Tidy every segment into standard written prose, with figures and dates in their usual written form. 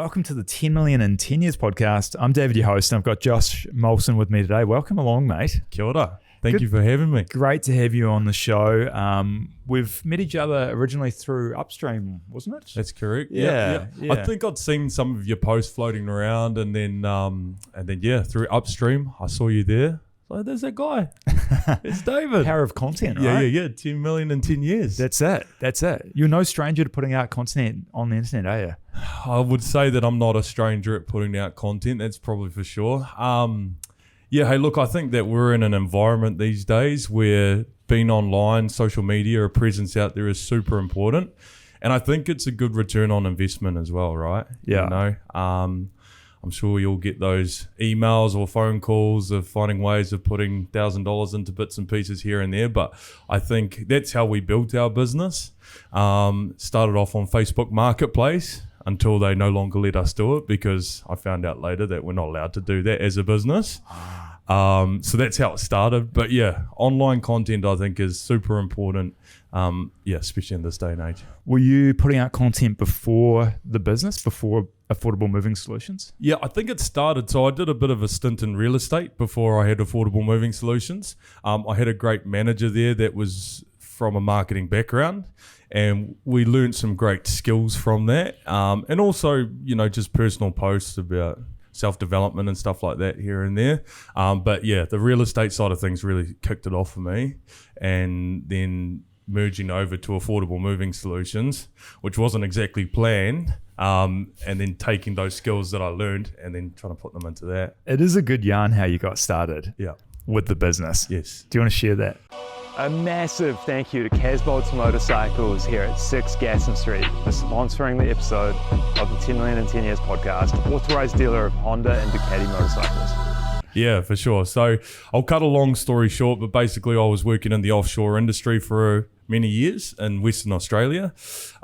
welcome to the 10 Million in 10 Years podcast. I'm David, your host, and I've got Josh Moulson with me today. Welcome along, mate. Kia ora. Thank you for having me. Great to have you on the show. We've met each other originally through Upstream, wasn't it? That's correct. Yeah. I think I'd seen some of your posts floating around, and then through Upstream, I saw you there. So there's that guy. It's David. Power of content, right? Yeah. 10 million in 10 years. That's it. You're no stranger to putting out content on the internet, are you? I would say that I'm not a stranger at putting out content. That's probably for sure. Hey, look, I think that we're in an environment these days where being online, social media, a presence out there is super important. And I think it's a good return on investment as well, right? Yeah. You know, I'm sure you'll get those emails or phone calls of finding ways of putting $1,000 into bits and pieces here and there. But I think that's how we built our business. Started off on Facebook Marketplace until they no longer let us do it, because I found out later that we're not allowed to do that as a business. So that's how it started. But yeah, online content I think is super important. Especially in this day and age. Were you putting out content before the business, before Affordable Moving Solutions? Yeah, I think it started. So I did a bit of a stint in real estate before I had Affordable Moving Solutions. I had a great manager there that was from a marketing background, and we learned some great skills from that. And also, just personal posts about self-development and stuff like that here and there. But yeah, the real estate side of things really kicked it off for me. And then merging over to Affordable Moving Solutions, which wasn't exactly planned, and then taking those skills that I learned and then trying to put them into that. It is a good yarn how you got started with the business. Yes. Do you want to share that? A massive thank you to Casbolt's Motorcycles here at 6 Gaston Street for sponsoring the episode of the 10 Million in 10 Years podcast, authorized dealer of Honda and Ducati motorcycles. Yeah, for sure. So I'll cut a long story short, but basically I was working in the offshore industry for many years in Western Australia.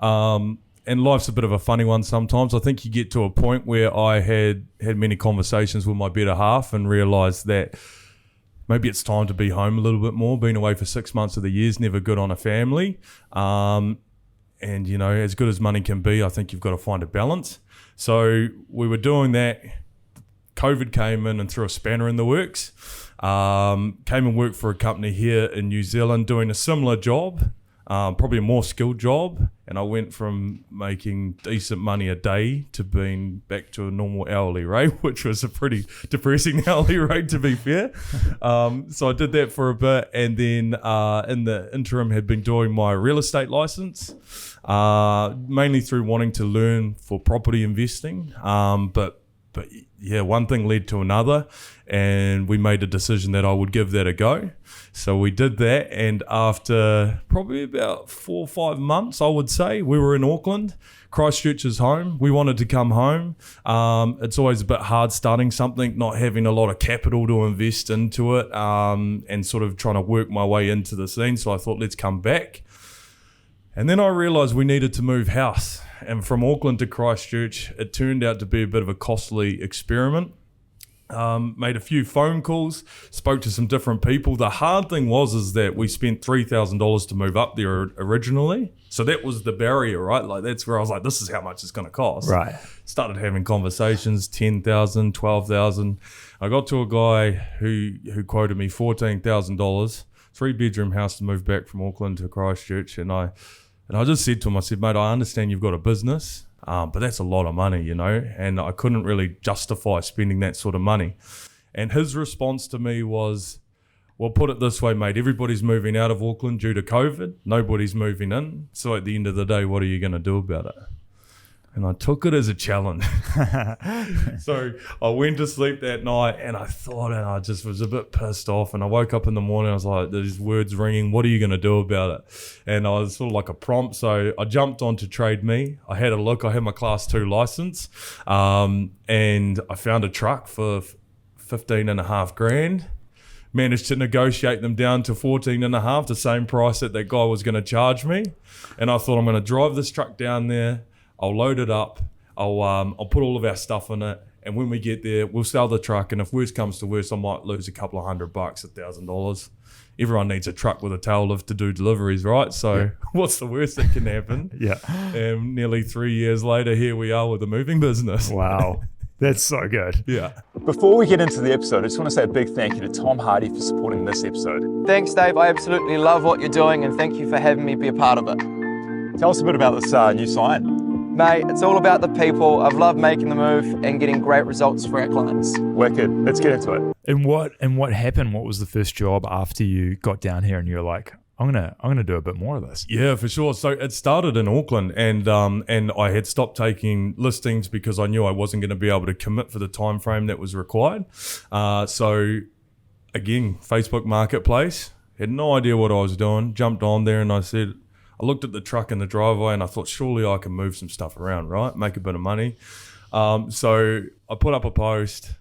And life's a bit of a funny one sometimes. I think you get to a point where I had many conversations with my better half and realised that maybe it's time to be home a little bit more. Being away for 6 months of the year is never good on a family. And, as good as money can be, I think you've got to find a balance. So we were doing that. COVID came in and threw a spanner in the works. Came and worked for a company here in New Zealand doing a similar job, probably a more skilled job. And I went from making decent money a day to being back to a normal hourly rate, which was a pretty depressing hourly rate, to be fair. So I did that for a bit, and then in the interim had been doing my real estate license, mainly through wanting to learn for property investing. But yeah, one thing led to another, and we made a decision that I would give that a go. So we did that, and after probably about 4 or 5 months, I would say, we were in Auckland. Christchurch is home. We wanted to come home. It's always a bit hard starting something, not having a lot of capital to invest into it, and sort of trying to work my way into the scene. So I thought, let's come back. And then I realised we needed to move house. And from Auckland to Christchurch, it turned out to be a bit of a costly experiment. Made a few phone calls, spoke to some different people. The hard thing is that we spent $3,000 to move up there originally. So that was the barrier, right? Like, that's where I was like, this is how much it's going to cost. Right. Started having conversations, $10,000, $12,000. I got to a guy who quoted me $14,000, 3-bedroom house to move back from Auckland to Christchurch. And I just said to him, I said, mate, I understand you've got a business, but that's a lot of money, and I couldn't really justify spending that sort of money. And his response to me was, well, put it this way, mate, everybody's moving out of Auckland due to COVID. Nobody's moving in. So at the end of the day, what are you going to do about it? And I took it as a challenge. So I went to sleep that night and I thought, and I just was a bit pissed off. And I woke up in the morning, I was like, these words ringing, what are you going to do about it? And I was sort of like a prompt. So I jumped on to Trade Me. I had a look. I had my Class 2 license. And I found a truck for $15,500. Managed to negotiate them down to $14,500, the same price that guy was going to charge me. And I thought, I'm going to drive this truck down there. I'll load it up. I'll put all of our stuff in it, And when we get there, we'll sell the truck. And if worst comes to worst, I might lose a couple of $100, $1,000. Everyone needs a truck with a tail lift to do deliveries, right? So what's the worst that can happen? Yeah. And nearly 3 years later, here we are with a moving business. Wow. That's so good. Yeah. Before we get into the episode, I just want to say a big thank you to Tom Hardy for supporting this episode. Thanks, Dave. I absolutely love what you're doing, and thank you for having me be a part of it. Tell us a bit about this new sign. Mate, it's all about the people. I've loved making the move and getting great results for our clients. Wicked. Let's get into it. And what happened? What was the first job after you got down here and you were like, I'm gonna do a bit more of this? Yeah, for sure. So it started in Auckland, and I had stopped taking listings because I knew I wasn't going to be able to commit for the time frame that was required. So again, Facebook Marketplace, had no idea what I was doing. Jumped on there and I looked at the truck in the driveway and I thought, surely I can move some stuff around, right? Make a bit of money. So I put up a post.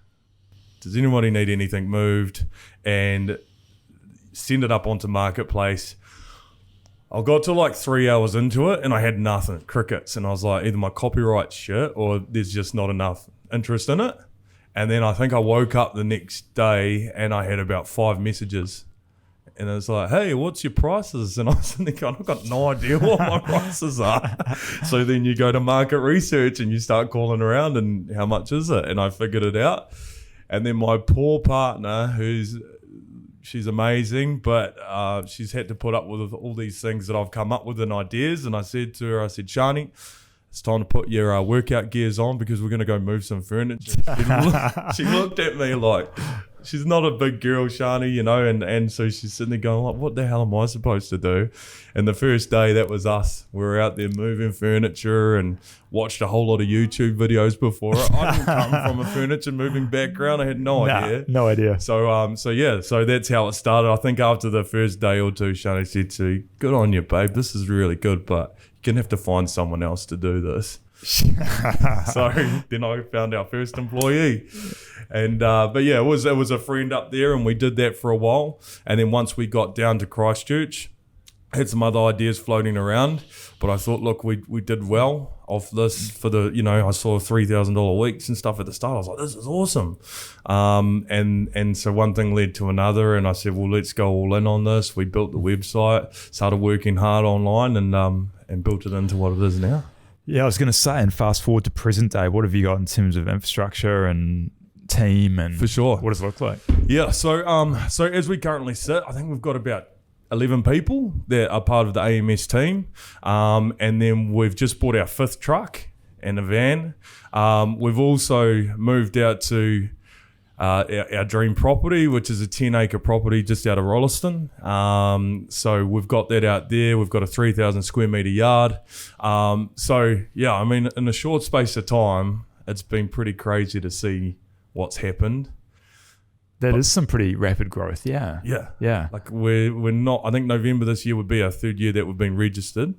Does anybody need anything moved? And send it up onto Marketplace. I got to like 3 hours into it and I had nothing, crickets. And I was like, either my copyright's shit or there's just not enough interest in it. And then I think I woke up the next day and I had about 5 messages. And it was like, hey, what's your prices? And I was thinking, I've got no idea what my prices are. So then you go to market research and you start calling around and how much is it? And I figured it out. And then my poor partner, she's amazing, but she's had to put up with all these things that I've come up with and ideas. And I said to her, Shani, it's time to put your workout gears on because we're going to go move some furniture. She looked at me like, she's not a big girl, Shani, you know, and so she's sitting there going, like, what the hell am I supposed to do? And the first day, that was us. We were out there moving furniture and watched a whole lot of YouTube videos before it. I didn't come from a furniture moving background. I had no idea. No idea. So that's how it started. I think after the first day or two, Shani said to me, good on you, babe. This is really good, but you're going to have to find someone else to do this. So then I found our first employee. And but yeah, it was a friend up there, and we did that for a while. And then once we got down to Christchurch, I had some other ideas floating around, but I thought, look, we did well off this for the, you know, I saw $3,000 weeks and stuff at the start. I was like, this is awesome. And so one thing led to another, and I said, well, let's go all in on this. We built the website, started working hard online, and built it into what it is now. Yeah, I was going to say, and fast forward to present day, what have you got in terms of infrastructure and team, and for sure, what does it look like? Yeah, so as we currently sit, I think we've got about 11 people that are part of the AMS team, and then we've just bought our 5th truck and a van. We've also moved out to our dream property, which is a 10-acre property just out of Rolleston. So we've got that out there. We've got a 3,000 square metre yard. So yeah, I mean, in a short space of time, it's been pretty crazy to see what's happened. That is some pretty rapid growth, yeah. Yeah. Like we're not, I think November this year would be our 3rd year that we've been registered.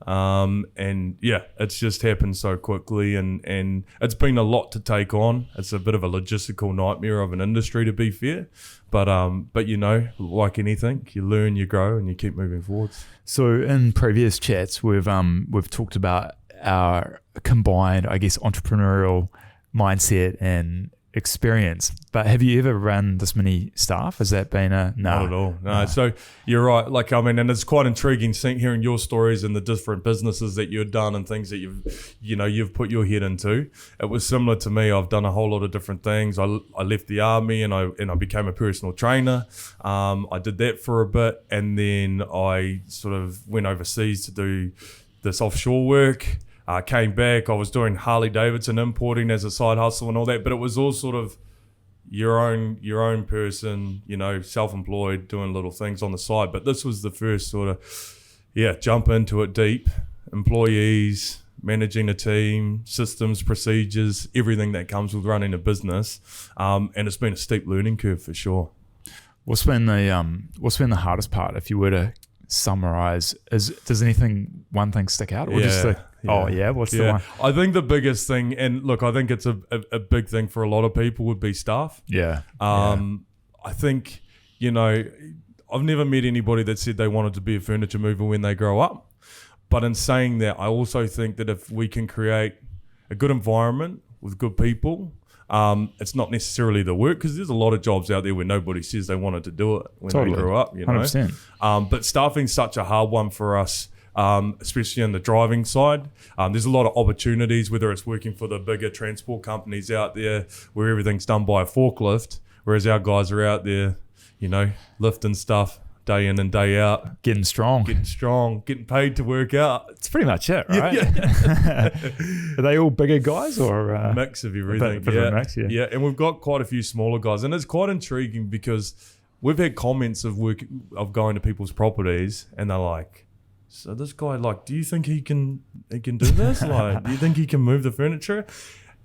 And yeah, it's just happened so quickly, and it's been a lot to take on. It's a bit of a logistical nightmare of an industry, to be fair. But you know, like anything, you learn, you grow, and you keep moving forwards. So in previous chats, we've talked about our combined, I guess, entrepreneurial mindset and experience, but have you ever run this many staff? Has that been a no? Not at all. No. So you're right. Like, I mean, and it's quite intriguing hearing your stories and the different businesses that you've done and things that you've put your head into. It was similar to me. I've done a whole lot of different things. I left the army and I became a personal trainer. I did that for a bit, and then I sort of went overseas to do this offshore work. Came back, I was doing Harley Davidson importing as a side hustle and all that, but it was all sort of your own person, you know, self-employed, doing little things on the side. But this was the first sort of, jump into it deep, employees, managing a team, systems, procedures, everything that comes with running a business. And it's been a steep learning curve for sure. What's been the hardest part, if you were to summarize? Does one thing stick out, or what's the one? I think the biggest thing, and look, I think it's a big thing for a lot of people, would be staff. I think, you know, I've never met anybody that said they wanted to be a furniture mover when they grow up, but in saying that, I also think that if we can create a good environment with good people, It's not necessarily the work, because there's a lot of jobs out there where nobody says they wanted to do it when they grew up, 100%. But staffing's such a hard one for us, especially on the driving side. There's a lot of opportunities, whether it's working for the bigger transport companies out there where everything's done by a forklift, whereas our guys are out there, lifting stuff day in and day out. Getting strong, getting paid to work out. It's pretty much it, right? Yeah. Are they all bigger guys or a mix of everything? Yeah, and we've got quite a few smaller guys, and it's quite intriguing because we've had comments of going to people's properties, and they're like, "So this guy, like, do you think he can do this? Like, do you think he can move the furniture?"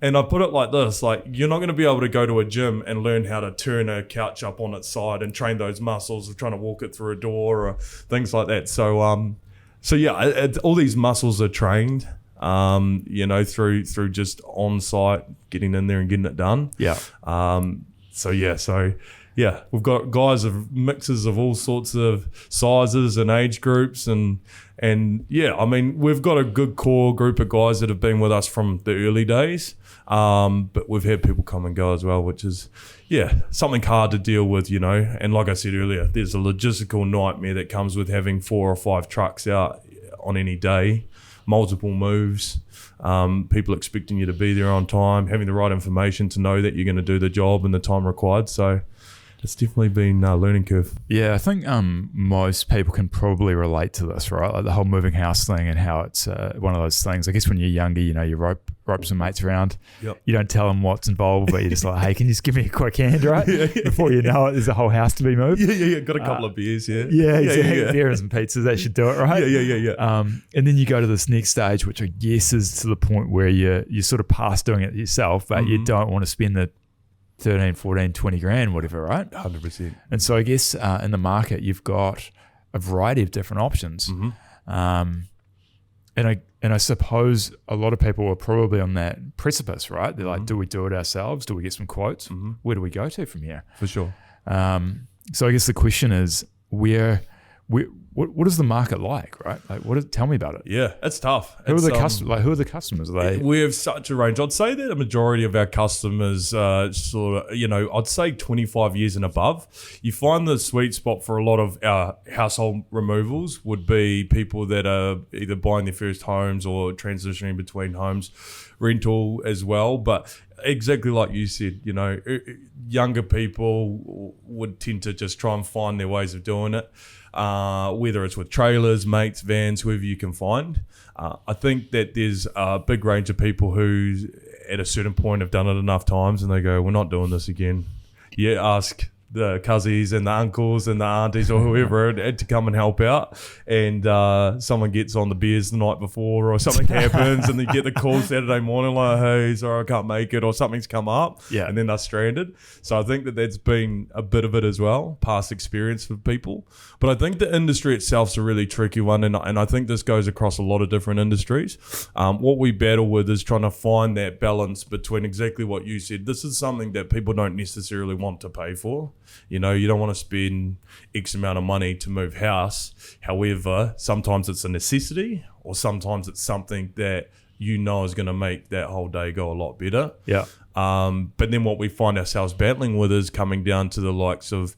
And I put it like this, like, you're not going to be able to go to a gym and learn how to turn a couch up on its side and train those muscles of trying to walk it through a door or things like that. So all these muscles are trained, through just on-site, getting in there and getting it done. Yeah. We've got guys of mixes of all sorts of sizes and age groups, and we've got a good core group of guys that have been with us from the early days. But we've had people come and go as well, which is, something hard to deal with, And like I said earlier, there's a logistical nightmare that comes with having 4 or 5 trucks out on any day, multiple moves, people expecting you to be there on time, having the right information to know that you're going to do the job in the time required. So it's definitely been a learning curve. Yeah, I think most people can probably relate to this, right? Like the whole moving house thing and how it's one of those things. I guess when you're younger, you rope some mates around. Yep. You don't tell them what's involved, but you're just like, hey, can you just give me a quick hand, right? Before you know it, there's a whole house to be moved. Yeah. Got a couple of beers, yeah. Yeah, exactly. Beer and some pizzas, that should do it, right? Yeah. And then you go to this next stage, which I guess is to the point where you're sort of past doing it yourself, but you don't want to spend the 13, 14, 20 grand, whatever, right? 100%. And so I guess in the market, you've got a variety of different options. And I suppose a lot of people are probably on that precipice, right? They're like, do we do it ourselves? Do we get some quotes? Where do we go to from here? For sure. So I guess the question is, what is the market like, right? Like, tell me about it. Yeah, it's tough. Who are the customers? Who are the customers? We have such a range. I'd say that a majority of our customers, I'd say 25 years and above. You find the sweet spot for a lot of our household removals would be people that are either buying their first homes or transitioning between homes, rental as well. But exactly like you said, younger people would tend to just try and find their ways of doing it. Whether it's with trailers, mates, vans, whoever you can find. I think that there's a big range of people who at a certain point have done it enough times and they go, we're not doing this again. Ask the cousins and the uncles and the aunties or whoever to come and help out, and someone gets on the beers the night before or something happens and they get the call Saturday morning like, hey, sorry, I can't make it, or something's come up, and then they're stranded. So I think that that's been a bit of it as well, past experience for people. But I think the industry itself's a really tricky one, and I think this goes across a lot of different industries. What we battle with is trying to find that balance between exactly what you said. This is something that people don't necessarily want to pay for. You don't want to spend X amount of money to move house. However, sometimes it's a necessity, or sometimes it's something that is going to make that whole day go a lot better. Yeah. But then what we find ourselves battling with is coming down to the likes of,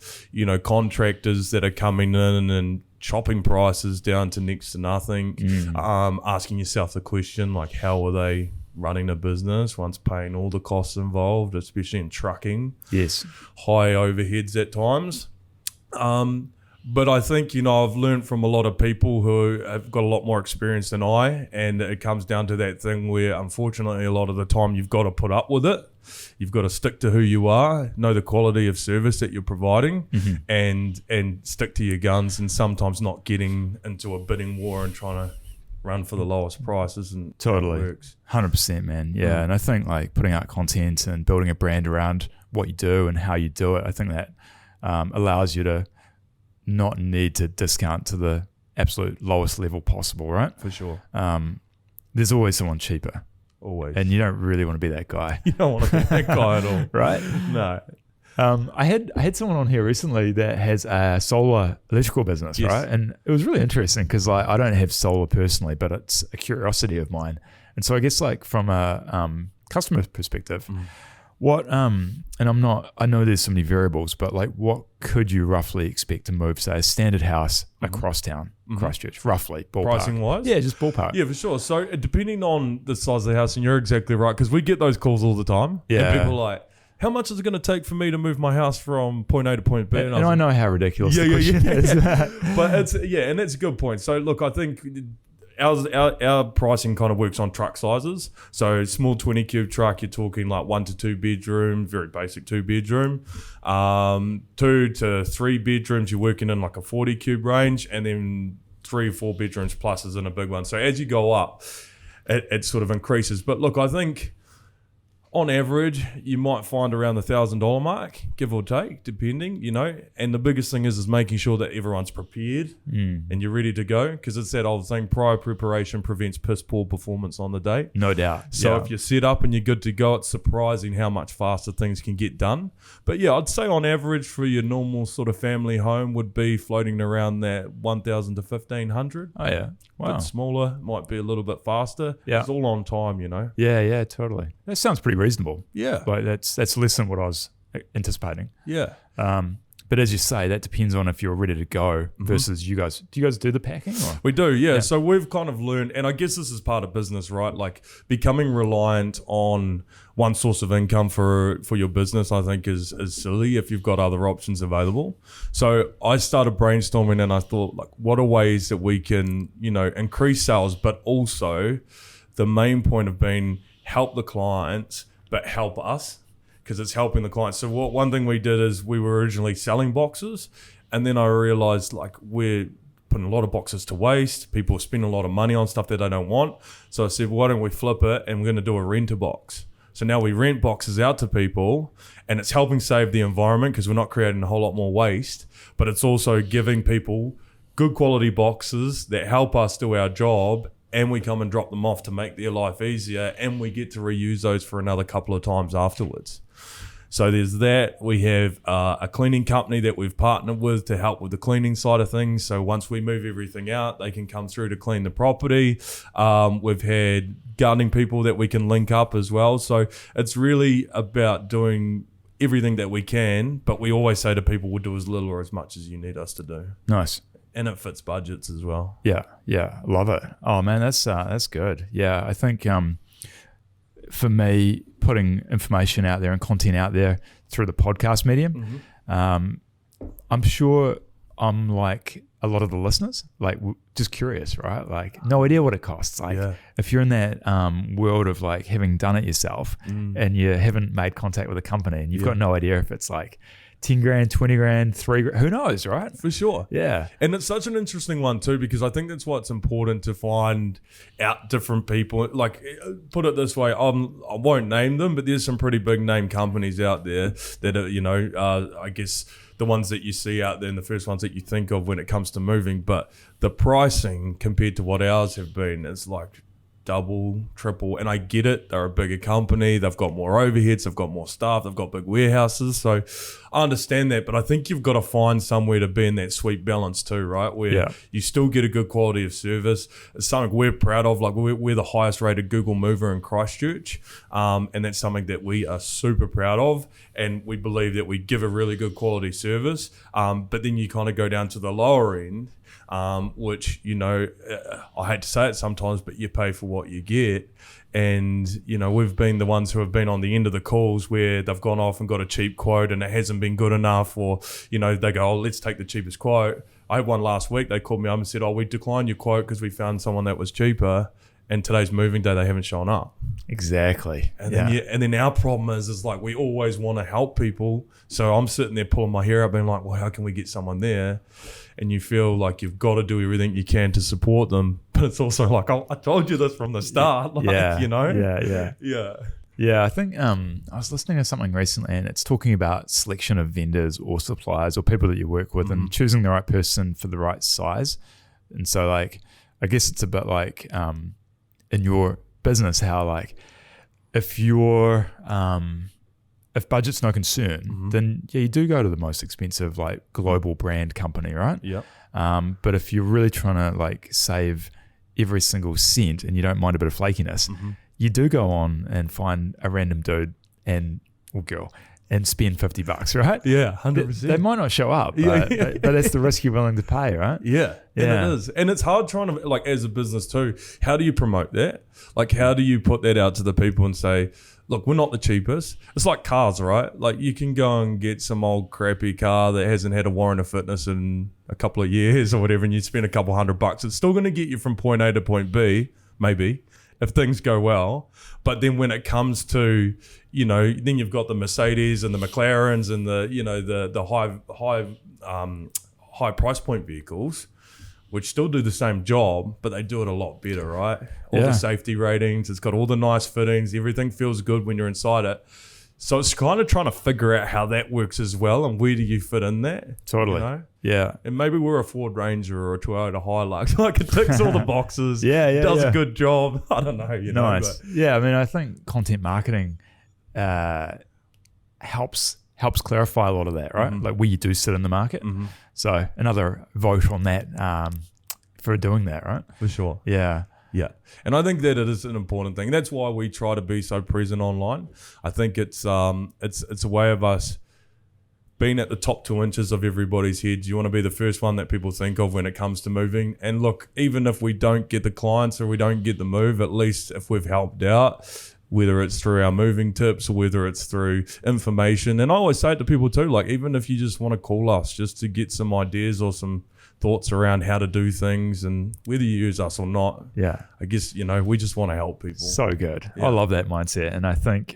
contractors that are coming in and chopping prices down to next to nothing. Asking yourself the question, like, how are they running a business once paying all the costs involved, especially in trucking? Yes. High overheads at times. But I think, I've learned from a lot of people who have got a lot more experience than I, and it comes down to that thing where, unfortunately, a lot of the time you've got to put up with it. You've got to stick to who you are, know the quality of service that you're providing, and stick to your guns, and sometimes not getting into a bidding war and trying to run for the lowest prices. And totally works. 100%, man. Yeah. And I think like putting out content and building a brand around what you do and how you do it, I think that allows you to not need to discount to the absolute lowest level possible, right? For sure. There's always someone cheaper. Always. And you don't really want to be that guy. You don't want to be that guy at all. Right? No. I had someone on here recently that has a solar electrical business, right? And it was really interesting because like I don't have solar personally, but it's a curiosity of mine. And so I guess like from a customer perspective, What and I know there's so many variables, but like what could you roughly expect to move, say, a standard house across town, Christchurch, roughly, ballpark? Pricing wise? Yeah, just ballpark. Yeah, for sure. So depending on the size of the house, and you're exactly right, because we get those calls all the time. Yeah. And people are like, how much is it going to take for me to move my house from point A to point B? And I know how ridiculous the question is. But and that's a good point. So look, I think our pricing kind of works on truck sizes. So small 20 cube truck, you're talking like 1 to 2 bedroom, very basic 2 bedroom. 2 to 3 bedrooms, you're working in like a 40 cube range, and then 3 or 4 bedrooms plus is in a big one. So as you go up, it sort of increases. But look, I think on average, you might find around the $1,000 mark, give or take, depending, And the biggest thing is making sure that everyone's prepared and you're ready to go, because it's that old thing, prior preparation prevents piss poor performance on the day. No doubt. So if you're set up and you're good to go, it's surprising how much faster things can get done. But yeah, I'd say on average for your normal sort of family home would be floating around that 1,000 to 1,500. Oh yeah. Wow. A bit smaller, might be a little bit faster. Yeah. It's all on time, Yeah, totally. That sounds pretty reasonable. Yeah. Like that's less than what I was anticipating. Yeah. But as you say, that depends on if you're ready to go versus you guys. Do you guys do the packing? Or? We do, yeah. So we've kind of learned, and I guess this is part of business, right? Like becoming reliant on one source of income for your business, I think is silly if you've got other options available. So I started brainstorming, and I thought, like, what are ways that we can, increase sales, but also the main point of being help the clients, but help us, because it's helping the clients. So one thing we did is we were originally selling boxes, and then I realized like we're putting a lot of boxes to waste. People are spending a lot of money on stuff that they don't want. So I said, why don't we flip it, and we're going to do a rent a box. So now we rent boxes out to people, and it's helping save the environment because we're not creating a whole lot more waste, but it's also giving people good quality boxes that help us do our job, and we come and drop them off to make their life easier, and we get to reuse those for another couple of times afterwards. So there's that. We have a cleaning company that we've partnered with to help with the cleaning side of things. So once we move everything out, they can come through to clean the property. We've had gardening people that we can link up as well. So it's really about doing everything that we can, but we always say to people, we'll do as little or as much as you need us to do. Nice. And it fits budgets as well. Yeah, love it. Oh man, that's good. Yeah, I think for me, putting information out there and content out there through the podcast medium, I'm sure I'm like a lot of the listeners, like just curious, right? Like no idea what it costs. Like if you're in that world of like having done it yourself and you haven't made contact with a company and you've got no idea if it's like 10 grand, 20 grand, 3 grand, who knows, right? For sure. Yeah. And it's such an interesting one too, because I think that's what's important to find out different people. Like, put it this way, I won't name them, but there's some pretty big name companies out there that are, I guess, the ones that you see out there and the first ones that you think of when it comes to moving. But the pricing compared to what ours have been is like double, triple, and I get it. They're a bigger company. They've got more overheads. They've got more staff. They've got big warehouses. So I understand that, but I think you've got to find somewhere to be in that sweet balance too, right? Where you still get a good quality of service. It's something we're proud of. Like we're the highest rated Google mover in Christchurch. And that's something that we are super proud of. And we believe that we give a really good quality service. But then you kind of go down to the lower end, which, I hate to say it sometimes, but you pay for what you get. And, we've been the ones who have been on the end of the calls where they've gone off and got a cheap quote and it hasn't been good enough, or, they go, oh, let's take the cheapest quote. I had one last week. They called me up and said, oh, we declined your quote because we found someone that was cheaper. And today's moving day, they haven't shown up. Exactly. And then our problem is like we always want to help people. So I'm sitting there pulling my hair up being like, well, how can we get someone there? And you feel like you've got to do everything you can to support them. But it's also like, oh, I told you this from the start. Like, Yeah, I think I was listening to something recently and it's talking about selection of vendors or suppliers or people that you work with and choosing the right person for the right size. And so like, I guess it's a bit like in your business, how like if you're if budget's no concern, then you do go to the most expensive like global brand company, right? Yeah. But if you're really trying to like save every single cent and you don't mind a bit of flakiness, you do go on and find a random dude and or girl and spend $50, right? Yeah, 100%. They might not show up, but that's the risk you're willing to pay, right? Yeah, and it is. And it's hard trying to, like, as a business too, how do you promote that? Like, how do you put that out to the people and say, look, we're not the cheapest. It's like cars, right? Like, you can go and get some old crappy car that hasn't had a warrant of fitness in a couple of years or whatever, and you spend a couple $100. It's still going to get you from point A to point B, maybe, if things go well. But then when it comes to, then you've got the Mercedes and the McLarens and the high price point vehicles, which still do the same job, but they do it a lot better, right? All the safety ratings, it's got all the nice fittings, everything feels good when you're inside it. So it's kind of trying to figure out how that works as well, and where do you fit in that? Totally. Yeah. And maybe we're a Ford Ranger or a Toyota Hilux. Like, it ticks all the boxes. Does a good job. I don't know. Nice. But. Yeah, I mean, I think content marketing helps clarify a lot of that, right? Mm-hmm. Like, where you do sit in the market. Mm-hmm. So another vote on that for doing that, right? For sure. Yeah. Yeah. And I think that it is an important thing. That's why we try to be so present online. I think it's a way of us being at the top 2 inches of everybody's heads. You want to be the first one that people think of when it comes to moving. And look, even if we don't get the clients or we don't get the move, at least if we've helped out, whether it's through our moving tips or whether it's through information. And I always say it to people too, like, even if you just want to call us just to get some ideas or some thoughts around how to do things, and whether you use us or not, I guess, we just want to help people. So good. I love that mindset. And I think,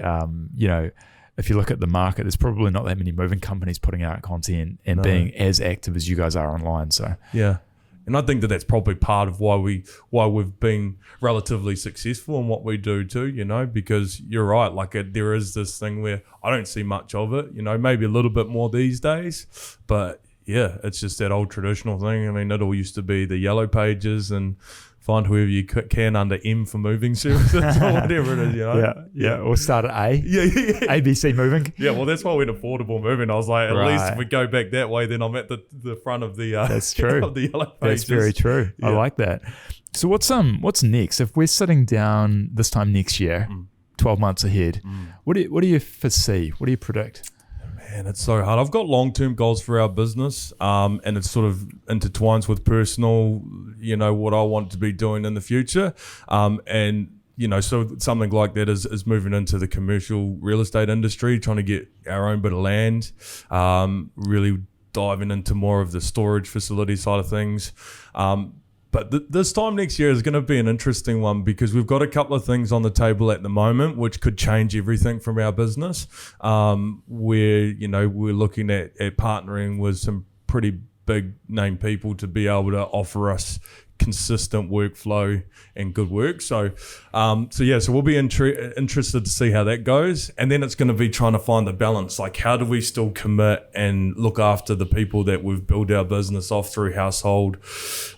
if you look at the market, there's probably not that many moving companies putting out content and being as active as you guys are online. So yeah. And I think that that's probably part of why we've been relatively successful in what we do too, because you're right, like, there is this thing where I don't see much of it, maybe a little bit more these days, but yeah, it's just that old traditional thing. I mean, it all used to be the yellow pages and find whoever you can under M for moving services or whatever it is, Yeah. Or start at A. Yeah. ABC moving. Yeah, well, that's why we went affordable moving. I was like, at least if we go back that way, then I'm at the front of the that's true. of the yellow pages. That's very true. Yeah. I like that. So what's next? If we're sitting down this time next year, 12 months ahead, what do you foresee? What do you predict? Man, it's so hard. I've got long-term goals for our business, and it sort of intertwines with personal, what I want to be doing in the future. And, so something like that is moving into the commercial real estate industry, trying to get our own bit of land, really diving into more of the storage facility side of things. But this time next year is going to be an interesting one, because we've got a couple of things on the table at the moment which could change everything from our business. We're looking at partnering with some pretty big name people to be able to offer us consistent workflow and good work. So we'll be interested to see how that goes. And then it's going to be trying to find the balance. Like, how do we still commit and look after the people that we've built our business off through household,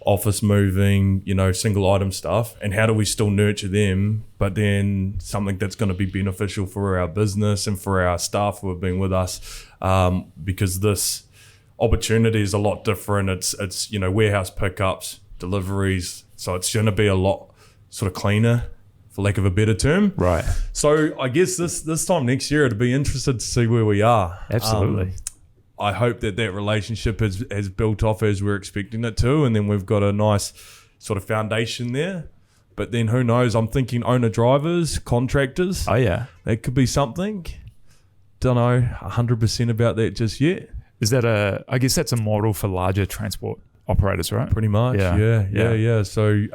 office moving, single item stuff, and how do we still nurture them, but then something that's going to be beneficial for our business and for our staff who have been with us, because this opportunity is a lot different. It's warehouse pickups, deliveries, so it's going to be a lot sort of cleaner, for lack of a better term. Right. So I guess this time next year, it'd be interested to see where we are. Absolutely. I hope that relationship has built off as we're expecting it to, and then we've got a nice sort of foundation there. But then who knows? I'm thinking owner-drivers, contractors. Oh, yeah. That could be something. Don't know 100% about that just yet. Is that I guess that's a model for larger transport operators, right? Pretty much, yeah. So,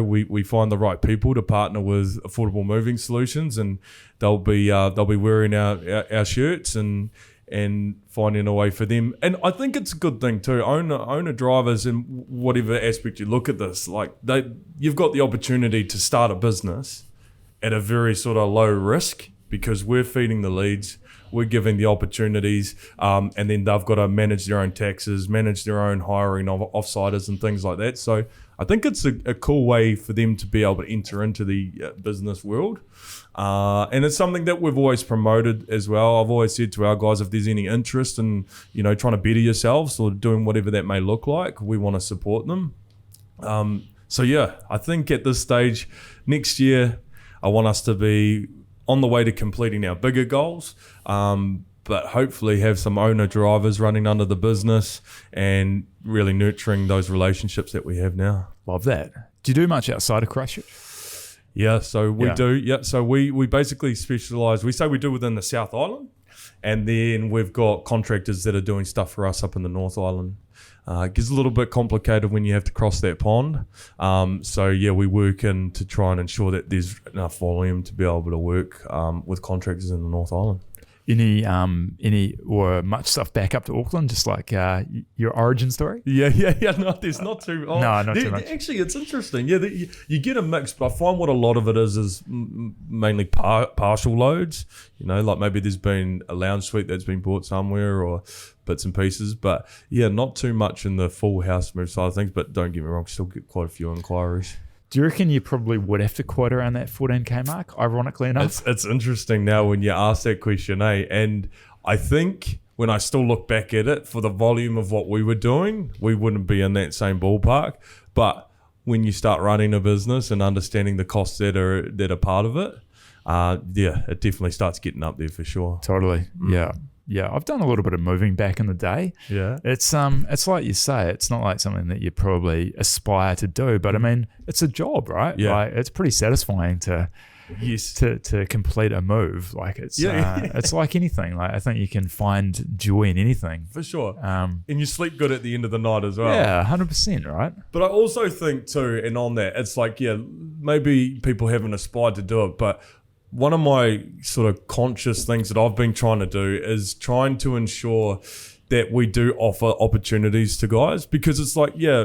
we find the right people to partner with Affordable Moving Solutions, and they'll be wearing our shirts and finding a way for them. And I think it's a good thing too. Owner drivers, in whatever aspect you look at this, like you've got the opportunity to start a business at a very sort of low risk, because we're feeding the leads. We're giving the opportunities, and then they've got to manage their own taxes, manage their own hiring of offsiders and things like that. So I think it's a cool way for them to be able to enter into the business world. And it's something that we've always promoted as well. I've always said to our guys, if there's any interest in, trying to better yourselves or doing whatever that may look like, we want to support them. I think at this stage, next year, I want us to be on the way to completing our bigger goals, but hopefully have some owner drivers running under the business and really nurturing those relationships that we have now. Love that. Do you do much outside of Christchurch? Yeah, so we do. Yeah, so we basically specialise. We say we do within the South Island, and then we've got contractors that are doing stuff for us up in the North Island. It gets a little bit complicated when you have to cross that pond. So yeah, we work in to try and ensure that there's enough volume to be able to work with contractors in the North Island. Any or much stuff back up to Auckland, just like your origin story? Yeah. No, there's not too. No, not too much. Actually, it's interesting. Yeah, you get a mix, but I find what a lot of it is mainly partial loads. You know, like maybe there's been a lounge suite that's been bought somewhere or bits and pieces. But yeah, not too much in the full house move side of things. But don't get me wrong, still get quite a few inquiries. Do you reckon you probably would have to quote around that 14K mark, ironically enough? It's interesting now when you ask that question, eh? And I think when I still look back at it, for the volume of what we were doing, we wouldn't be in that same ballpark. But when you start running a business and understanding the costs that are part of it, it definitely starts getting up there for sure. Totally. Yeah, I've done a little bit of moving back in the day. Yeah. It's like you say, it's not like something that you probably aspire to do, but I mean, it's a job, right? Yeah. Like, it's pretty satifying to complete a move. Like it's like anything. Like, I think you can find joy in anything. For sure. And you sleep good at the end of the night as well. Yeah, 100%, right? But I also think too, and on that, it's like, yeah, maybe people haven't aspired to do it, but one of my sort of conscious things that I've been trying to do is trying to ensure that we do offer opportunities to guys, because it's like, yeah,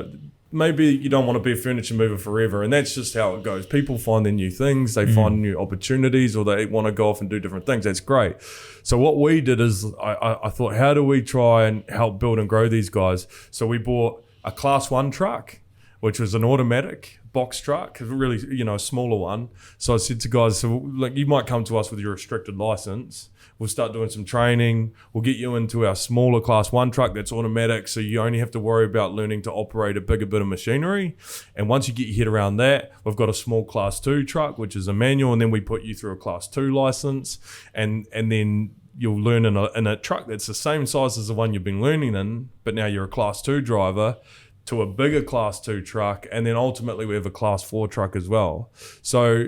maybe you don't want to be a furniture mover forever, and that's just how it goes. People find their new things, they find new opportunities, or they want to go off and do different things. That's great. So what we did is I thought, how do we try and help build and grow these guys? So we bought a Class 1 truck, which was an automatic box truck, really, a smaller one. So I said to guys, so like, you might come to us with your restricted license. We'll start doing some training. We'll get you into our smaller Class 1 truck that's automatic, so you only have to worry about learning to operate a bigger bit of machinery. And once you get your head around that, we've got a small Class 2 truck, which is a manual, and then we put you through a Class 2 license, and then you'll learn in a truck that's the same size as the one you've been learning in, but now you're a Class 2 driver, to a bigger Class 2 truck, and then ultimately we have a Class 4 truck as well. So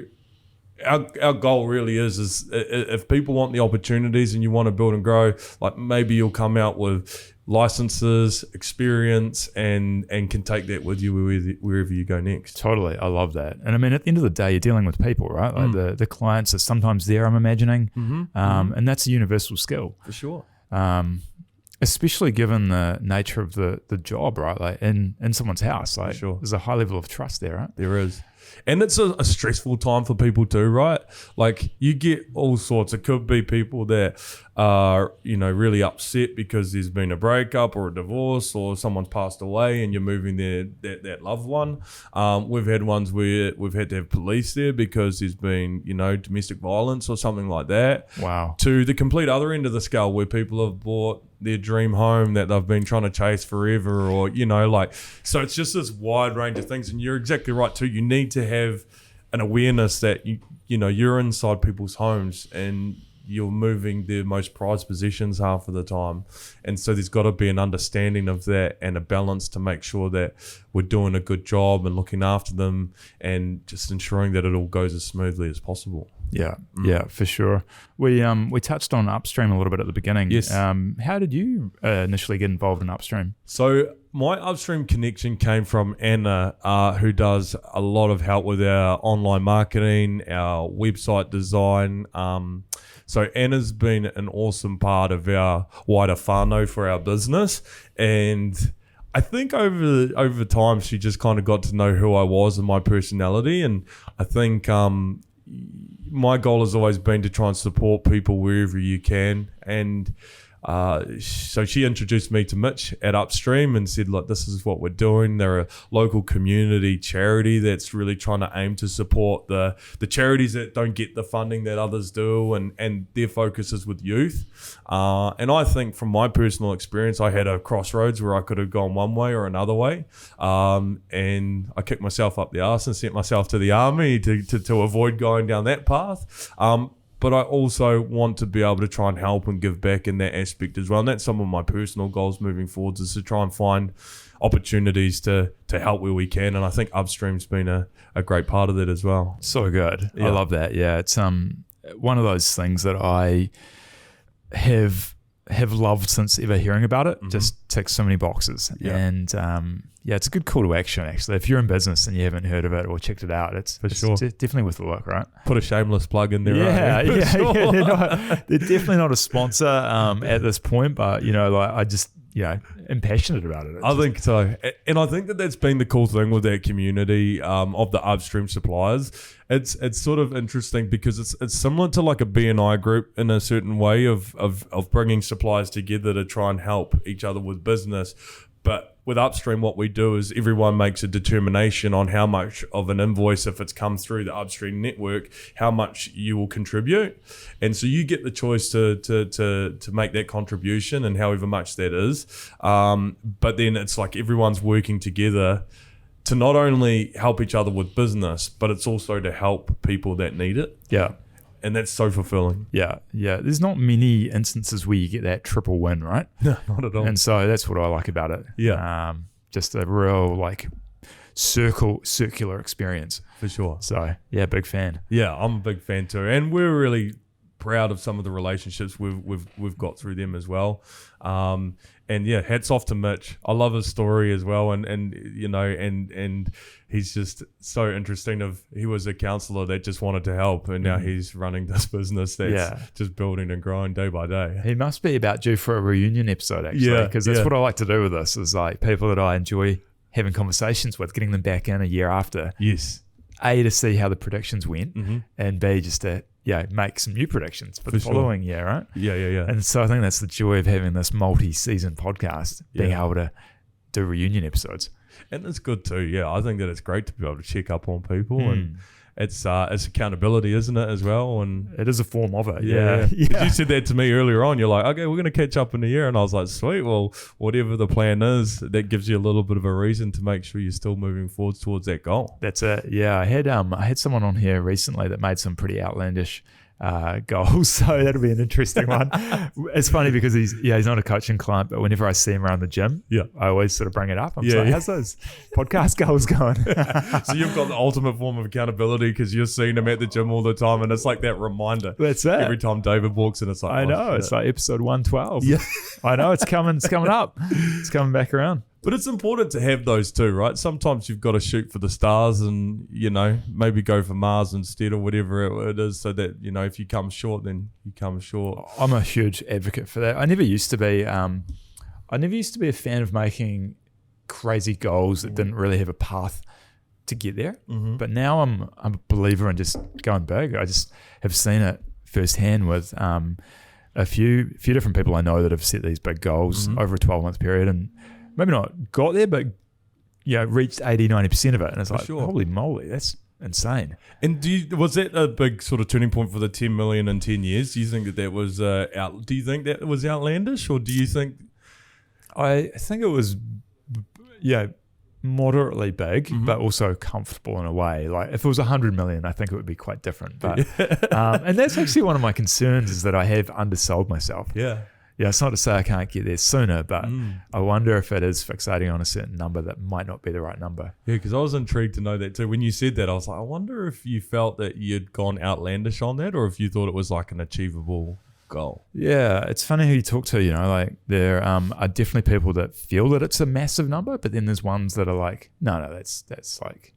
our goal really is if people want the opportunities and you want to build and grow, like, maybe you'll come out with licenses, experience, and can take that with you wherever you go next. Totally. I love that. And I mean, at the end of the day, you're dealing with people, right? Like the clients are sometimes there, I'm imagining. And that's a universal skill. For sure. Especially given the nature of the job, right? Like in someone's house, like, sure, there's a high level of trust there, right? There is. And it's a stressful time for people too, right? Like, you get all sorts. It could be people that are, really upset because there's been a breakup or a divorce, or someone's passed away and you're moving that loved one. We've had ones where we've had to have police there because there's been, domestic violence or something like that. Wow. To the complete other end of the scale, where people have bought their dream home that they've been trying to chase forever, or, so it's just this wide range of things. And you're exactly right too. You need to have an awareness that you're inside people's homes and you're moving their most prized possessions half of the time. And so there's got to be an understanding of that and a balance to make sure that we're doing a good job and looking after them and just ensuring that it all goes as smoothly as possible. Yeah, for sure. We touched on Upstream a little bit at the beginning. Yes. How did you initially get involved in Upstream? So my Upstream connection came from Anna, who does a lot of help with our online marketing, our website design. So Anna's been an awesome part of our wider whānau for our business, and I think over time she just kind of got to know who I was and my personality, and I think my goal has always been to try and support people wherever you can. And so she introduced me to Mitch at Upstream and said, look, this is what we're doing. They're a local community charity that's really trying to aim to support the charities that don't get the funding that others do, and their focus is with youth. And I think from my personal experience, I had a crossroads where I could have gone one way or another way. And I kicked myself up the arse and sent myself to the army to avoid going down that path. but I also want to be able to try and help and give back in that aspect as well. And that's some of my personal goals moving forwards, is to try and find opportunities to help where we can. And I think Upstream's been a great part of that as well. So good. Yeah. I love that. Yeah, it's one of those things that I have loved since ever hearing about it. Just ticks so many boxes. Yeah. And it's a good call to action, actually. If you're in business and you haven't heard of it or checked it out, it's sure. Definitely worth a look, right? Put a shameless plug in there. Yeah, right? yeah, Sure. yeah. They're definitely not a sponsor at this point, but I just am passionate about it. I think so. And I think that that's been the cool thing with that community of the Upstream suppliers. It's sort of interesting because it's similar to like a B&I group in a certain way of bringing suppliers together to try and help each other with business. But with Upstream, what we do is everyone makes a determination on how much of an invoice, if it's come through the Upstream network, how much you will contribute. And so you get the choice to make that contribution, and however much that is. But then it's like everyone's working together to not only help each other with business, but it's also to help people that need it. Yeah. And that's so fulfilling. Yeah. There's not many instances where you get that triple win, right? No, not at all. And so that's what I like about it. Yeah. Just a real circular experience. For sure. So yeah, big fan. Yeah, I'm a big fan too. And we're really proud of some of the relationships we've got through them as well. And yeah, hats off to Mitch. I love his story as well, and he's just so interesting. He was a counsellor that just wanted to help, and now he's running this business that's just building and growing day by day. He must be about due for a reunion episode, actually, because that's what I like to do with this, is like people that I enjoy having conversations with, getting them back in a year after. Yes. A, to see how the predictions went, and B, just to make some new predictions for the following year, right? Yeah. And so I think that's the joy of having this multi-season podcast, being able to do reunion episodes. And it's good too. Yeah, I think that it's great to be able to check up on people, and it's accountability, isn't it, as well? And it is a form of it. Yeah. You said that to me earlier on. You're like, okay, we're going to catch up in a year. And I was like, sweet. Well, whatever the plan is, that gives you a little bit of a reason to make sure you're still moving forward towards that goal. That's it. Yeah. I had someone on here recently that made some pretty outlandish goals, so that'll be an interesting one. It's funny because he's not a coaching client, but whenever I see him around the gym, I always sort of bring it up. I'm like, how's those podcast goals going? So you've got the ultimate form of accountability because you're seeing him at the gym all the time, and it's like that reminder. That's it. Every time David walks in, it's like, I know, it's like episode 112. Yeah, I know, it's coming up. It's coming back around. But it's important to have those too, right? Sometimes you've got to shoot for the stars and, maybe go for Mars instead or whatever it is, so that, if you come short, then you come short. I'm a huge advocate for that. I never used to be a fan of making crazy goals that didn't really have a path to get there. But now I'm a believer in just going big. I just have seen it firsthand with a few different people I know that have set these big goals over a 12-month period, and maybe not got there, but reached 80-90% of it. And it's like, holy moly, that's insane. And was that a big sort of turning point for the 10 million in 10 years? Do you think that was do you think that was outlandish, or do you think? I think it was moderately big, but also comfortable in a way. Like if it was 100 million, I think it would be quite different. But and that's actually one of my concerns, is that I have undersold myself. Yeah, it's not to say I can't get there sooner, but I wonder if it is fixating on a certain number that might not be the right number. Yeah, because I was intrigued to know that too. When you said that, I was like, I wonder if you felt that you'd gone outlandish on that, or if you thought it was like an achievable goal. Yeah, it's funny who you talk to, like there are definitely people that feel that it's a massive number, but then there's ones that are like, no, that's like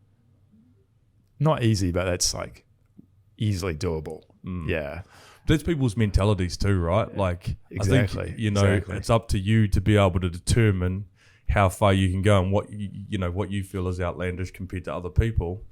not easy, but that's like easily doable. Yeah. That's people's mentalities too, right? Like, exactly. I think, it's up to you to be able to determine how far you can go and what you feel is outlandish compared to other people.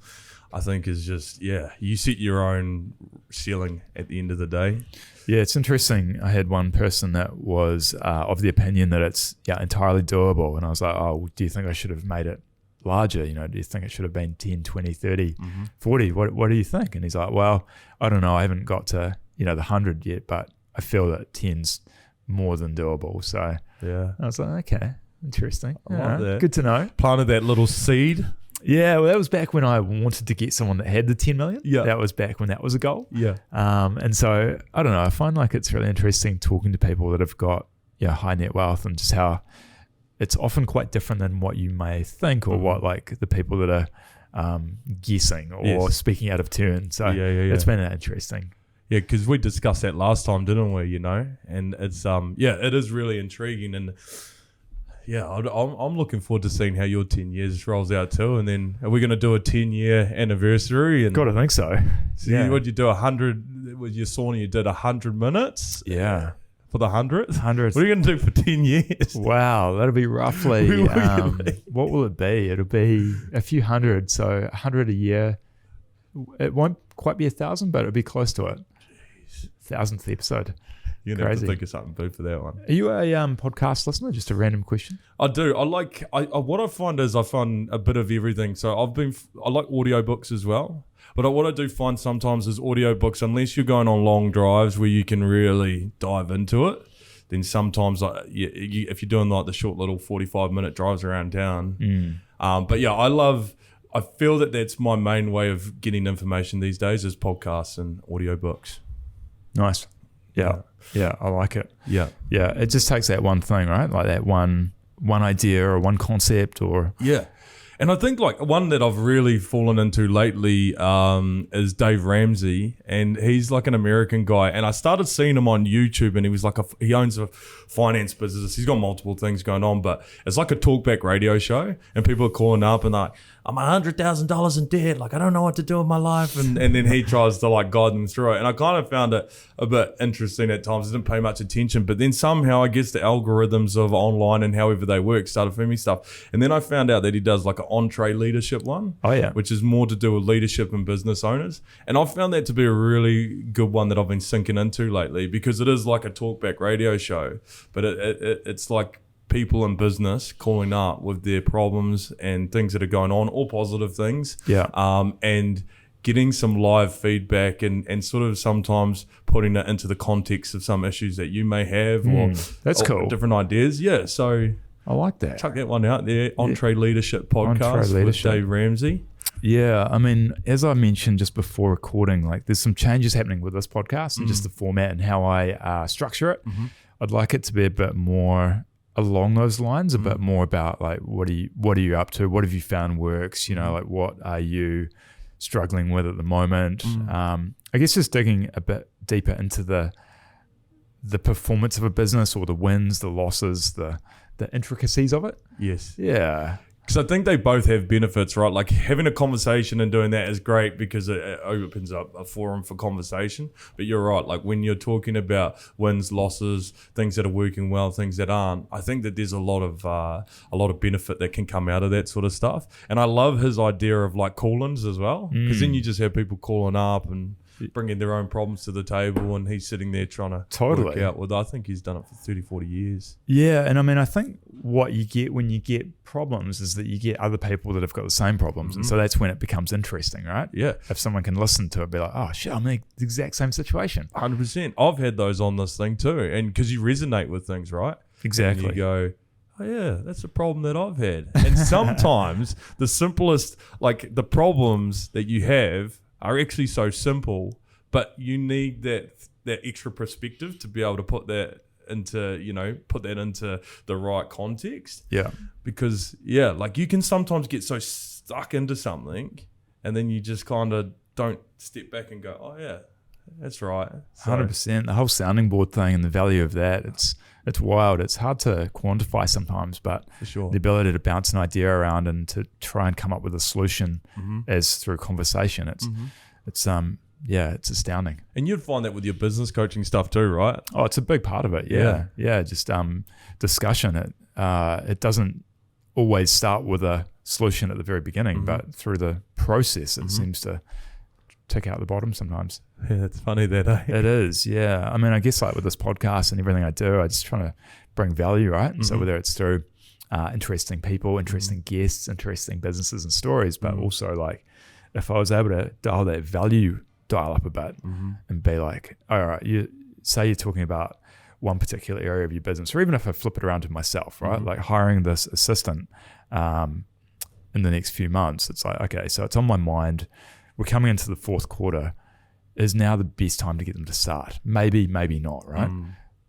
I think is just, you set your own ceiling at the end of the day. Yeah, it's interesting. I had one person that was of the opinion that it's entirely doable. And I was like, oh, do you think I should have made it larger? Do you think it should have been 10, 20, 30, 40? What do you think? And he's like, well, I don't know. I haven't got to the 100 yet, but I feel that 10's more than doable. So I was like, okay, interesting. I like that. Good to know. Planted that little seed. Yeah, well, that was back when I wanted to get someone that had the 10 million. Yeah. That was back when that was a goal. Yeah. And so, I don't know, I find like it's really interesting talking to people that have got high net wealth and just how it's often quite different than what you may think or what like the people that are guessing or speaking out of turn. So it's been interesting. Yeah, because we discussed that last time, didn't we? And it's it is really intriguing, and I'm looking forward to seeing how your 10 years rolls out too. And then are we going to do a 10-year anniversary? And Got to think so. Would you do 100 with your sauna? You did 100 minutes. Yeah. For the 100th? 100th. What are you going to do for 10 years? Wow, that'll be roughly. What will it be? It'll be a few hundred. So 100 a year. It won't quite be 1,000, but it'll be close to it. 1,000th episode. You're going to have to think of something big for that one. Are you a podcast listener? Just a random question. I do. What I find is I find a bit of everything. So I like audiobooks as well. But what I do find sometimes is audiobooks, unless you're going on long drives where you can really dive into it, then sometimes if you're doing like the short little 45-minute drives around town. But yeah, I feel that that's my main way of getting information these days is podcasts and audiobooks. Nice. Yeah, I like it. Yeah. It just takes that one thing, right? Like that one idea or one concept or... Yeah. And I think like one that I've really fallen into lately is Dave Ramsey, and he's like an American guy. And I started seeing him on YouTube, and he was like he owns a finance business. He's got multiple things going on, but it's like a talkback radio show, and people are calling up and like, I'm $100,000 in debt. Like, I don't know what to do with my life. And then he tries to like guide them through it. And I kind of found it a bit interesting at times. I didn't pay much attention, but then somehow I guess the algorithms of online and however they work started feeding me stuff. And then I found out that he does like an entree leadership one. Oh yeah. Which is more to do with leadership and business owners. And I found that to be a really good one that I've been sinking into lately, because it is like a talkback radio show, but it's like people in business calling up with their problems and things that are going on, all positive things. Yeah. And getting some live feedback and sort of sometimes putting it into the context of some issues that you may have that's cool. Different ideas. Yeah. So I like that. Chuck that one out there. Entree Leadership Podcast with Dave Ramsey. Yeah. I mean, as I mentioned just before recording, like there's some changes happening with this podcast and just the format and how I structure it. I'd like it to be a bit more along those lines, a bit more about like what are you up to, what have you found works, like what are you struggling with at the moment. I guess just digging a bit deeper into the performance of a business, or the wins, the losses, the intricacies of it. Yes. Yeah. Because I think they both have benefits, right? Like having a conversation and doing that is great because it opens up a forum for conversation. But you're right, like when you're talking about wins, losses, things that are working well, things that aren't, I think that there's a lot of benefit that can come out of that sort of stuff. And I love his idea of like call-ins as well, because then you just have people calling up and bringing their own problems to the table, and he's sitting there trying to work out with. I think he's done it for 30, 40 years. Yeah, and I mean, I think what you get when you get problems is that you get other people that have got the same problems, and so that's when it becomes interesting, right? Yeah. If someone can listen to it, be like, oh shit, I'm in the exact same situation. 100%. I've had those on this thing too, and because you resonate with things, right? Exactly. And you go, oh yeah, that's a problem that I've had. And sometimes the simplest, like the problems that you have are actually so simple, but you need that extra perspective to be able to put that into the right context. Yeah. Because like you can sometimes get so stuck into something, and then you just kind of don't step back and go, oh yeah, that's right. 100%. The whole sounding board thing and the value of that, it's wild. It's hard to quantify sometimes, but for sure, the ability to bounce an idea around and to try and come up with a solution as through conversation, it's astounding. And you'd find that with your business coaching stuff too, right? Oh, it's a big part of it. Yeah. Just discussion. It doesn't always start with a solution at the very beginning, but through the process, it seems to tick out the bottom sometimes. Yeah, it's funny that, eh? It is, yeah. I mean, I guess like with this podcast and everything I do, I just trying to bring value, right? So whether it's through interesting people, interesting guests, interesting businesses and stories, but also like if I was able to dial that value dial up a bit and be like, all right, you say you're talking about one particular area of your business, or even if I flip it around to myself, right? Like hiring this assistant, in the next few months, it's like, okay, so it's on my mind. We're coming into the fourth quarter. Is now the best time to get them to start? Maybe, maybe not, right?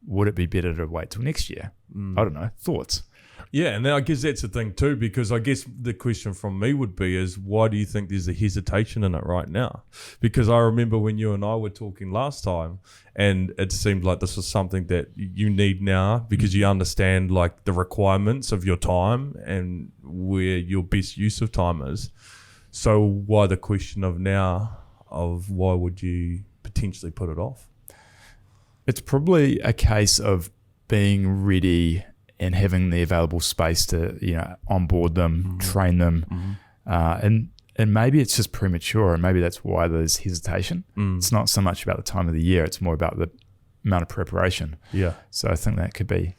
Would it be better to wait till next year? I don't know. Thoughts? Yeah, and I guess that's the thing too, because I guess the question from me would be is, why do you think there's a hesitation in it right now? Because I remember when you and I were talking last time, and it seemed like this was something that you need now because you understand like the requirements of your time and where your best use of time is. So why the question of now of why would you potentially put it off? It's probably a case of being ready and having the available space to, onboard them, train them. And maybe it's just premature, and maybe that's why there's hesitation. It's not so much about the time of the year, it's more about the amount of preparation. Yeah. So I think that could be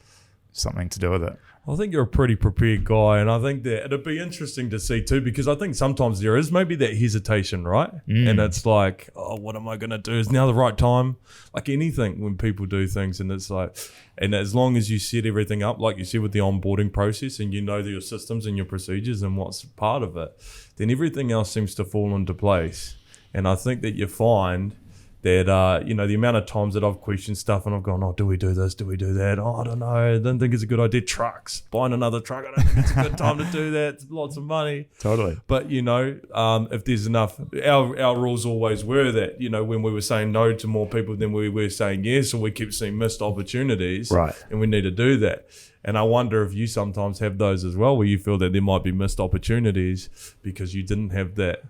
something to do with it. I think you're a pretty prepared guy, and I think that it'd be interesting to see too, because I think sometimes there is maybe that hesitation, right? And it's like, oh, what am I going to do? Is now the right time? Like anything when people do things, and it's like, and as long as you set everything up, like you said with the onboarding process, and you know your systems and your procedures and what's part of it, then everything else seems to fall into place. And I think that you find that, the amount of times that I've questioned stuff and I've gone, oh, do we do this? Do we do that? Oh, I don't know. I don't think it's a good idea. Trucks, buying another truck. I don't think it's a good time to do that. It's lots of money. Totally. But, if there's enough, our rules always were that, when we were saying no to more people than we were saying yes, or we kept seeing missed opportunities. Right. And we need to do that. And I wonder if you sometimes have those as well, where you feel that there might be missed opportunities because you didn't have that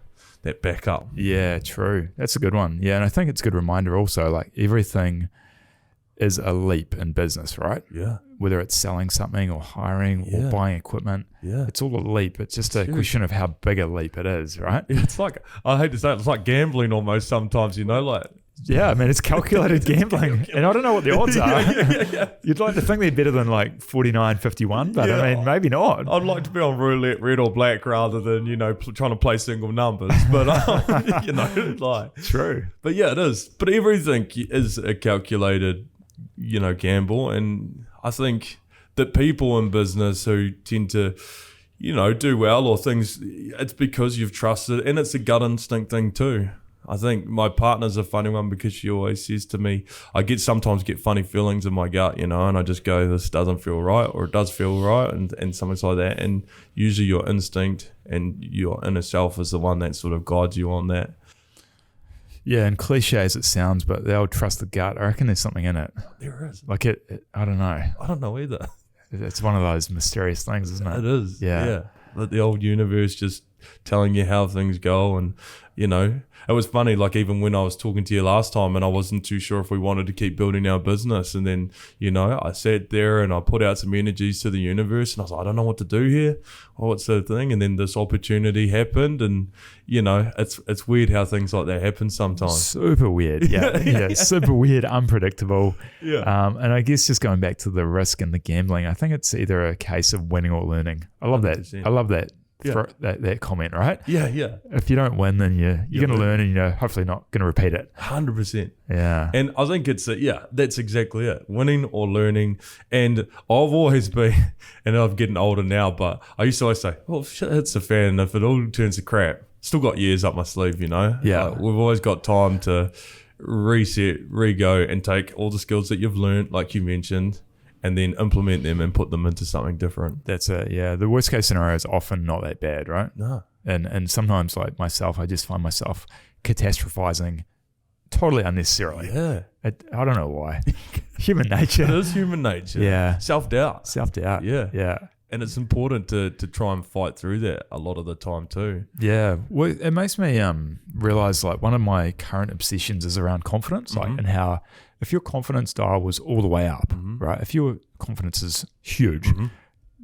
backup. Yeah, true. That's a good one. Yeah, and I think it's a good reminder also, like everything is a leap in business, right? Yeah. Whether it's selling something or hiring or buying equipment, it's all a leap. It's just a question of how big a leap it is, right? It's like, I hate to say it, it's like gambling almost sometimes, like. Yeah, I mean, it's calculated gambling. And I don't know what the odds are. Yeah. You'd like to think they're better than like 49-51, but I mean, maybe not. I'd like to be on roulette, red or black, rather than, trying to play single numbers. But, like. True. But yeah, it is. But everything is a calculated, gamble. And I think that people in business who tend to, do well or things, it's because you've trusted, and it's a gut instinct thing too. I think my partner's a funny one because she always says to me, I sometimes get funny feelings in my gut, and I just go, this doesn't feel right, or it does feel right, and something like that. And usually your instinct and your inner self is the one that sort of guides you on that. Yeah, and cliche as it sounds, but they'll trust the gut. I reckon there's something in it. There is. Like I don't know. I don't know either. It's one of those mysterious things, isn't it? It is. Yeah. Like the old universe just telling you how things go. And, it was funny, like even when I was talking to you last time and I wasn't too sure if we wanted to keep building our business. And then, I sat there and I put out some energies to the universe and I was like, I don't know what to do here. Oh, what's the thing? And then this opportunity happened. And, it's weird how things like that happen sometimes. Super weird. Yeah. Super weird, unpredictable. Yeah. And I guess just going back to the risk and the gambling, I think it's either a case of winning or learning. I love 100%. that. I love that. Yeah. That comment, right? Yeah. If you don't win, then you're going to learn, and hopefully not going to repeat it. 100%. Yeah. And I think it's that's exactly it. Winning or learning. And I've always been, and I'm getting older now, but I used to always say, "Oh shit, hits the fan." If it all turns to crap, still got years up my sleeve, Yeah. We've always got time to reset, re-go, and take all the skills that you've learned, like you mentioned, and then implement them and put them into something different. That's it. Yeah. The worst case scenario is often not that bad, right? No. And sometimes, like myself, I just find myself catastrophizing totally unnecessarily. Yeah. I don't know why. Human nature. It is human nature. Yeah. Self-doubt. Yeah. Yeah. And it's important to try and fight through that a lot of the time too. Yeah. Well, it makes me realize, like, one of my current obsessions is around confidence, like, and how if your confidence dial was all the way up, right? If your confidence is huge,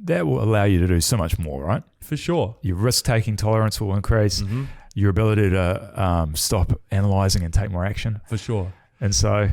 that will allow you to do so much more, right? For sure. Your risk-taking tolerance will increase. Your ability to stop analyzing and take more action. For sure. And so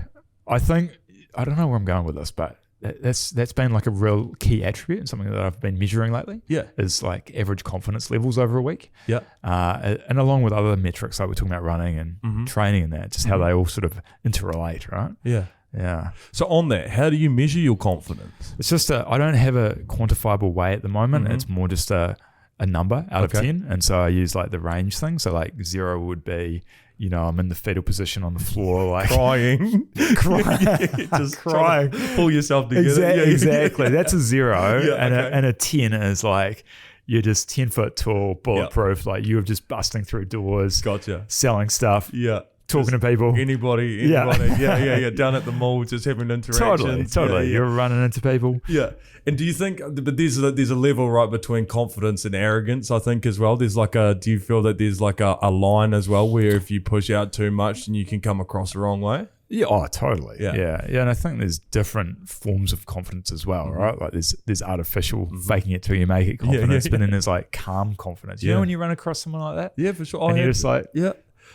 I think, I don't know where I'm going with this, but that's been like a real key attribute and something that I've been measuring lately. Yeah. Is like average confidence levels over a week. Yeah. And along with other metrics, like we're talking about running and training and that, just how they all sort of interrelate, right? Yeah. Yeah. So on that, how do you measure your confidence? It's just I don't have a quantifiable way at the moment. It's more just a a number out of 10. And so I use like the range thing. So like 0 would be, you know, I'm in the fetal position on the floor, like crying. Just crying. Pull yourself together. Exactly. That's a 0. Yeah, and a 10 is like, you're just 10 foot tall, bulletproof. Like you're just busting through doors, selling stuff, talking to people, anybody. Yeah. Down at the mall, just having interactions. Totally. You're running into people. Yeah. And do you think, but there's a level right between confidence and arrogance, I think, as well. There's like do you feel that there's like a line as well where if you push out too much, then you can come across the wrong way? Yeah, totally. Yeah. And I think there's different forms of confidence as well, right? Like there's artificial faking it till you make it confidence, but then there's like calm confidence. You know when you run across someone like that? Yeah, for sure. And you're just like,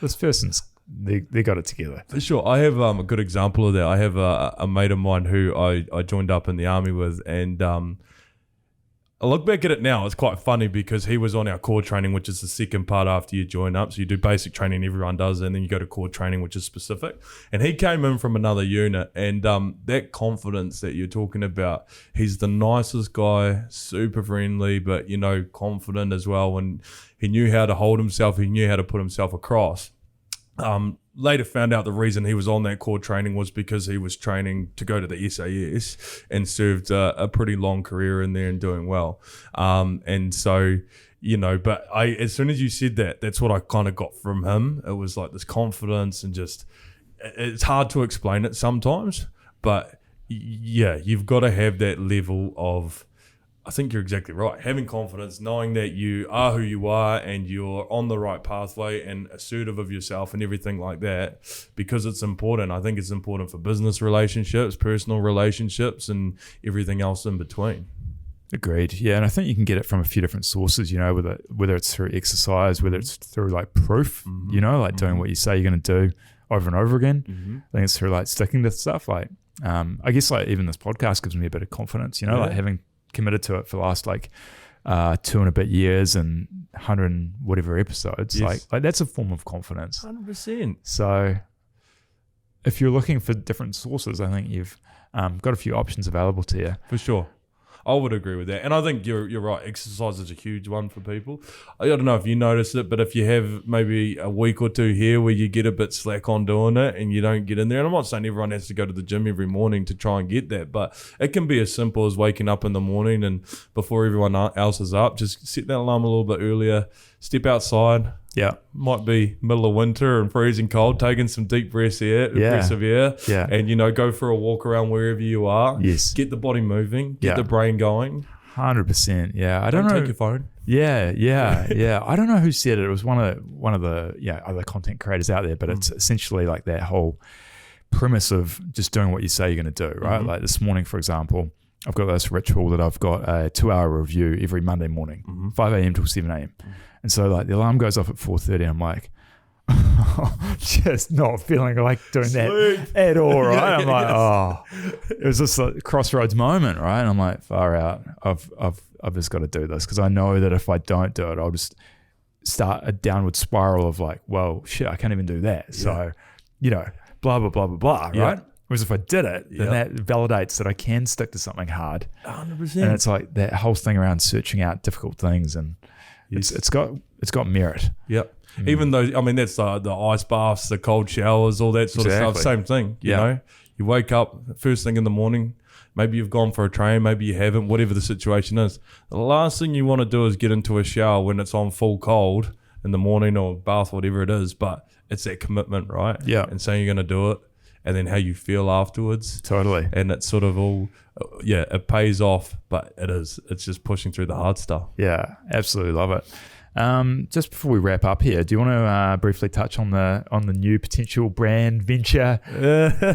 this person's, they got it together. For sure. I have a good example of that. I have a mate of mine who I joined up in the army with, and I look back at it now, it's quite funny because he was on our core training, which is the second part after you join up. So you do basic training, everyone does, and then you go to core training, which is specific. And he came in from another unit, and that confidence that you're talking about, he's the nicest guy, super friendly, but, you know, confident as well. And he knew how to hold himself. He knew how to put himself across. Later found out the reason he was on that core training was because he was training to go to the SAS and served a pretty long career in there and doing well. And so, you know, but as soon as you said that, that's what I kind of got from him. It was like this confidence and just, it's hard to explain it sometimes, but yeah, you've got to have that level of, I think you're exactly right. Having confidence, knowing that you are who you are and you're on the right pathway and assertive of yourself and everything like that, because it's important. I think it's important for business relationships, personal relationships, and everything else in between. Agreed. Yeah, and I think you can get it from a few different sources, you know, whether it's through exercise, whether it's through like proof, you know, like doing what you say you're going to do over and over again. I think it's through like sticking to stuff. Like, I guess like even this podcast gives me a bit of confidence, you know, like having committed to it for the last like 2 and a bit years and 100 and whatever episodes. Like that's a form of confidence. 100%. So if you're looking for different sources, I think you've got a few options available to you. For sure. I would agree with that. And I think you're right. Exercise is a huge one for people. I don't know if you notice it, but if you have maybe a week or two here where you get a bit slack on doing it and you don't get in there, and I'm not saying everyone has to go to the gym every morning to try and get that, but it can be as simple as waking up in the morning and before everyone else is up, just set that alarm a little bit earlier, step outside. Yeah. Might be middle of winter and freezing cold, taking some deep breaths of air, and, you know, go for a walk around wherever you are. Yes. Get the body moving, get the brain going. 100%. Yeah. I don't know. Take your phone. Yeah. I don't know who said it. It was one of the other content creators out there, but it's essentially like that whole premise of just doing what you say you're going to do, right? Like this morning, for example, I've got this ritual that I've got a 2-hour review every Monday morning, 5 a.m. till 7 a.m. And so like the alarm goes off at 4:30. I'm like, just not feeling like doing that at all, right? I'm like, it was just a crossroads moment, right? And I'm like, far out. I've just got to do this because I know that if I don't do it, I'll just start a downward spiral of like, well, shit, I can't even do that. So, you know, blah, blah, blah, blah, blah, right? Whereas if I did it, then that validates that I can stick to something hard. 100%. And it's like that whole thing around searching out difficult things, and it's got merit. Yep. Even though, I mean, that's the ice baths, the cold showers, all that sort of stuff. Same thing, you know. You wake up first thing in the morning, maybe you've gone for a train, maybe you haven't, whatever the situation is. The last thing you want to do is get into a shower when it's on full cold in the morning or bath, whatever it is. But it's that commitment, right? Yeah. And saying you're going to do it. And then how you feel afterwards. Totally. And it's sort of all, it pays off, but it's just pushing through the hard stuff. Yeah, absolutely love it. Just before we wrap up here, do you want to briefly touch on the new potential brand venture,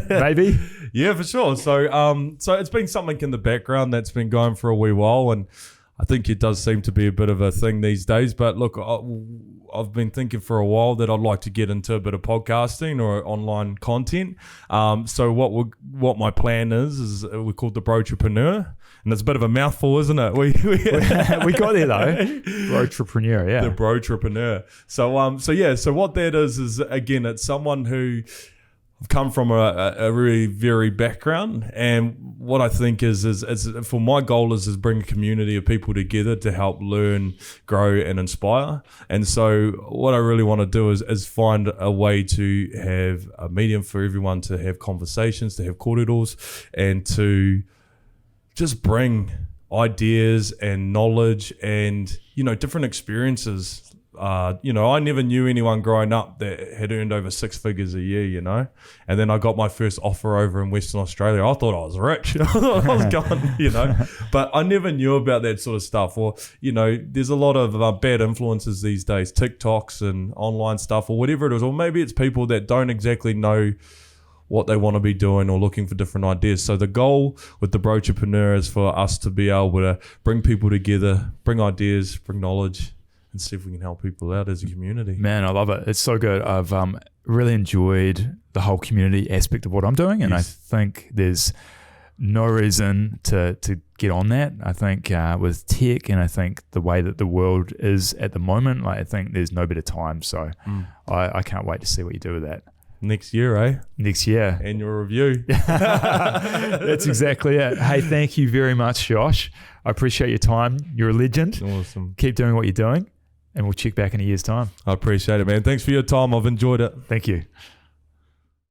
maybe? Yeah, for sure. So it's been something in the background that's been going for a wee while, and I think it does seem to be a bit of a thing these days. But look, I've been thinking for a while that I'd like to get into a bit of podcasting or online content. So what my plan is we're called the Brotrepreneur, and it's a bit of a mouthful, isn't it? We got there though. Brotrepreneur, yeah. The Brotrepreneur. So what that is again, it's someone who I've come from a really varied background, and what I think is for my goal is bring a community of people together to help learn, grow, and inspire. And so what I really want to do is find a way to have a medium for everyone to have conversations, to have kōreros, and to just bring ideas and knowledge and, different experiences. I never knew anyone growing up that had earned over 6 figures a year, and then I got my first offer over in Western Australia. I thought I was rich. I thought I was gone, but I never knew about that sort of stuff. Or, there's a lot of bad influences these days, TikToks and online stuff or whatever it is. Or maybe it's people that don't exactly know what they want to be doing or looking for different ideas. So the goal with the Brotrepreneur is for us to be able to bring people together, bring ideas, bring knowledge, and see if we can help people out as a community. Man, I love it. It's so good. I've really enjoyed the whole community aspect of what I'm doing, and I think there's no reason to get on that. I think with tech, and I think the way that the world is at the moment, I think there's no better time. So I can't wait to see what you do with that. Next year, eh? Next year. Annual review. That's exactly it. Hey, thank you very much, Josh. I appreciate your time. You're a legend. Awesome. Keep doing what you're doing, and we'll check back in a year's time. I appreciate it, man. Thanks for your time. I've enjoyed it. Thank you.